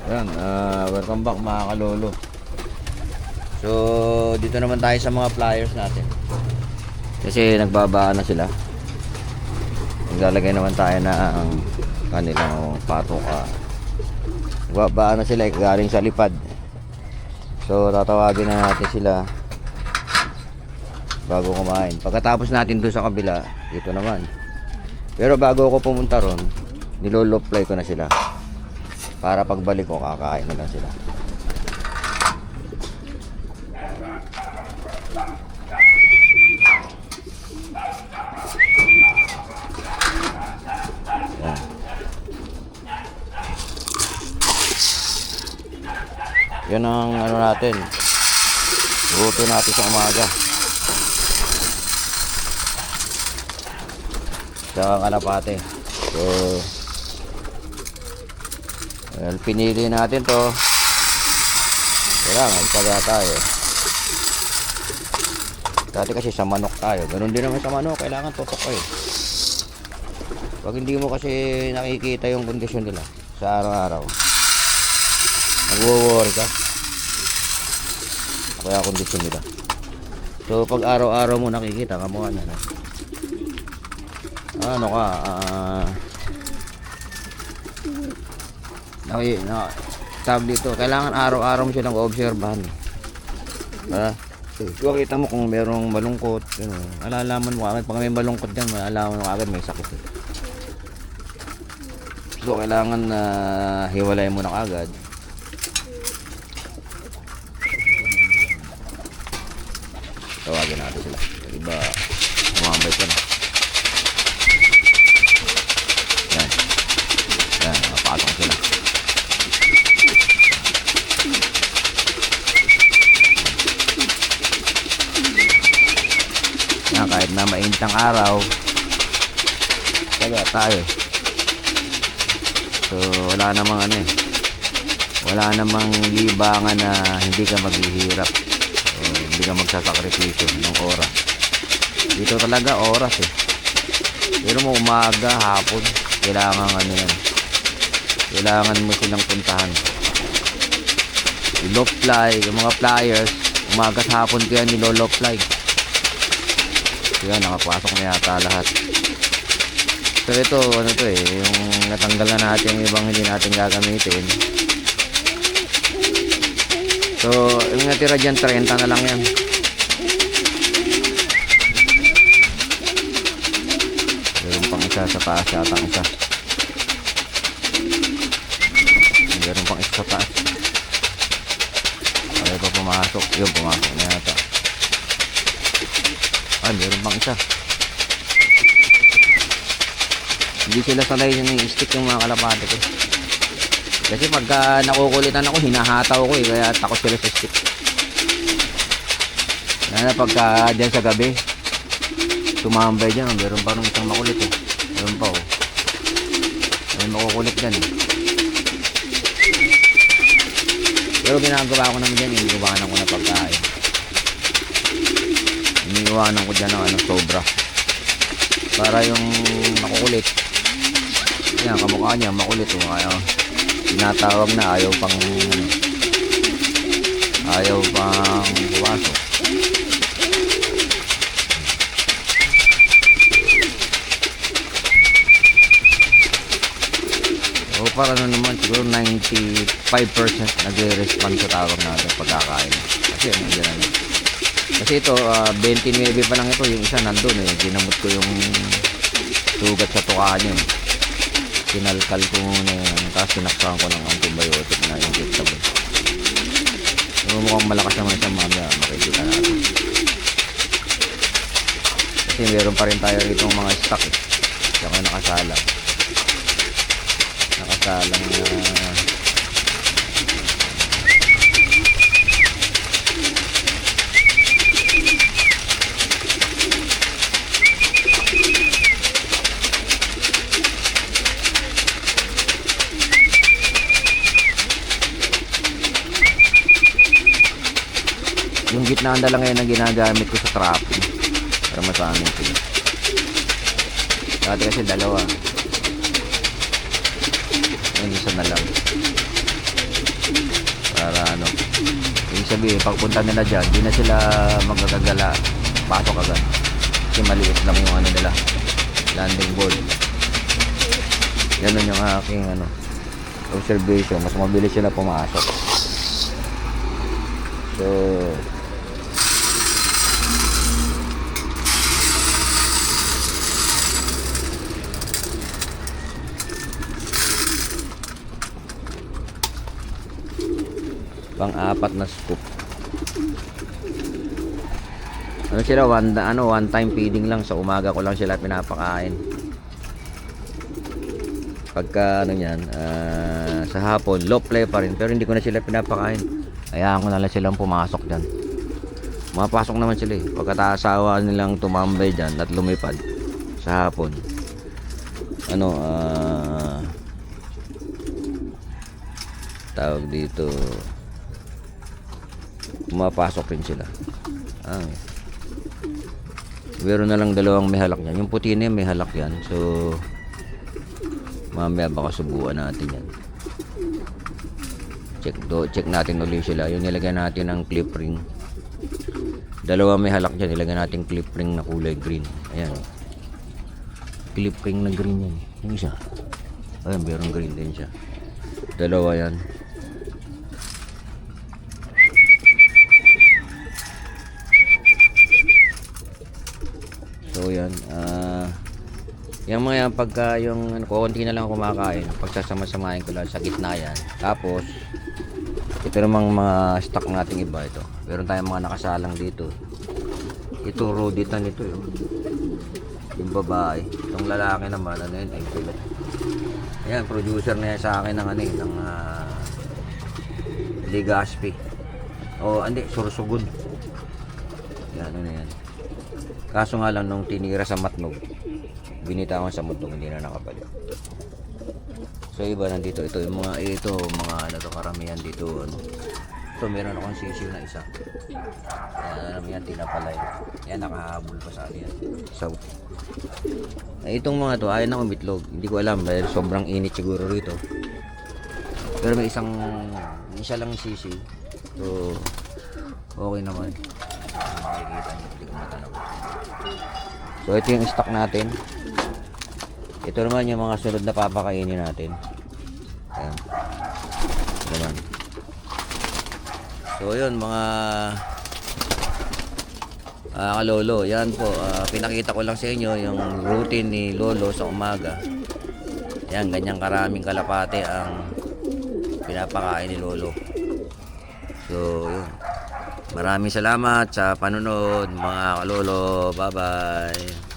Yan, welcome back mga kalolo. So, dito naman tayo sa mga flyers natin. Kasi nagbabaan na sila. Naglalagay naman tayo na ang kanilang patoka. Nagbabaan na sila, galing sa lipad. So, tatawagin na natin sila bago kumain. Pagkatapos natin doon sa kabila, dito naman. Pero bago ako pumunta ron, nilolopfly ko na sila. Para pagbalik ko, kakain na lang sila. Yan ang ano natin, luto natin sa umaga sa kalapate. So well, pinili natin to, kailangan ipaga tayo. Dati kasi sa manok tayo, ganun din naman sa manok, kailangan tutok ko eh. Pag hindi mo kasi nakikita yung kondisyon nila sa araw-araw, nagwo-worry ka kaya kondisyon nila. So pag araw-araw mo nakikita, kamukha na ano ka, tab dito, kailangan araw-araw mo silang obserbahan. Kung kita mo kung merong malungkot, alalaman mo agad. Pag may malungkot dyan, alalaman mo agad may sakit. So kailangan hiwalay mo na agad. Tawagin natin sila. Iba, umambay ka na. Yan. Yan, napatong sila. Yan, kahit na mainit ang araw, kaya tayo. So, wala namang ano eh. Wala namang libangan na hindi ka maghihirap. Hindi ka magsasakripisyo ng oras. Dito talaga oras eh. Pero mo umaga, hapon, kailangan ano yan. Kailangan mo silang puntahan. Nilofly, yung mga flyers, umaga at hapon kaya nilolofly. Kaya nakapasok na yata lahat. So ito, ano to eh, yung natanggal na natin yung ibang hindi natin gagamitin. So, yung natira dyan, 30 na lang yan. Meron pang isa sa taas yata ang isa. Meron pang isa sa taas. Ay pa pumasok. Yun, pumasok na yata. Ay, meron pang isa. Hindi sila sanay yung stick yung mga kalapate ko. Kasi pagka nakukulitan ako, hinahataw ko eh, kaya takot sila sa stick. Lalo pagka dyan sa gabi, tumambay dyan, meron pa rin isang makulit eh. Meron pa oh. May makukulit dyan eh. Pero ginagawa ko naman dyan, iniiwanan ko na pagkain. Iniiwanan ko dyan ng ano, sobra. Para yung makukulit, yan, kamukha niya, makulit oh, ayaw. Tinatawag na ayaw pang pumasok. So para na naman siguro 95% nagre-respond sa tawag natin pagkakain. Kasi kasi ito 29 pa lang ito, yung isa nandun eh, ginamot ko yung sugat sa tuka niya. Kinalkal ko muna yan, tapos sinaksahan ko ng antibiotic na injectable. So mukhang malakas naman siya, mamaya makikita natin. Kasi meron pa rin tayo rito mga stock eh. Saka nakasalang yung gitna na lang ngayon ang ginagamit ko sa trapping para masanay ko. Dati kasi dalawa, ngayon isa na lang. sabihin, pagpunta nila dyan, di na sila magagagala, pasok agad. Kasi maliit lang yung ano nila, landing board. Ganun yung aking ano, observation. Mas mabilis sila pumasok. So, pang-apat na scoop. Ano sila, one time feeding lang, sa umaga ko lang sila pinapakain. Pagka ano yan, sa hapon low play pa rin, pero hindi ko na sila pinapakain. Hayaan ko na lang silang pumasok dyan. Mapasok naman sila eh, pagkatasawa nilang tumambay dyan at lumipad sa hapon. Ano, tawag dito, pumapasok rin sila. Meron na lang dalawang may halak yan. Yung puti na may halak yan. So mamaya baka subuan natin yan. Check natin ulit sila. Yung nilagyan natin ng clip ring. Dalawa may halak dyan. Nilagyan natin clip ring na kulay green. Ayan. Clip ring na green yan. Yung isa. Ayan, meron green din siya. Dalawa yan. So yan, yung mga yan, pagka yung konti na lang kumakain, pagsasama-samahin ko lang sa gitna yan. Tapos ito namang mga stock nating iba. Ito, meron tayong mga nakasalang dito. Ito roditan ito yung babae. Itong lalaki naman, ano yun, implement. Ayan, producer na yan sa akin ng ano ng Ligaspi. O hindi, Sursugun. Yan, ano yan. Kaso nga lang nung tinira sa matnog, binitawan sa matnog, hindi na nakabalik. So iba nandito, ito yung mga ano to, karamihan dito ano. Ito meron akong sisiw na isa. Ayan, yan tinapalay. Yan nakahabol pa sa ano yan. South. Itong mga to ayaw na umitlog. Hindi ko alam dahil sobrang init siguro rito. Pero may isa lang sisiw. So okay naman. Makikita niyo, hindi ko matanong. So ito yung stock natin. Ito naman yung mga sunod na papakainin natin. Ayan. Ito naman. So yun mga kalolo, yan po, pinakita ko lang sa inyo yung routine ni Lolo sa umaga. Yan, ganyang karaming kalapate ang pinapakain ni Lolo. So yun, maraming salamat sa panunod mga kalolo. Bye bye.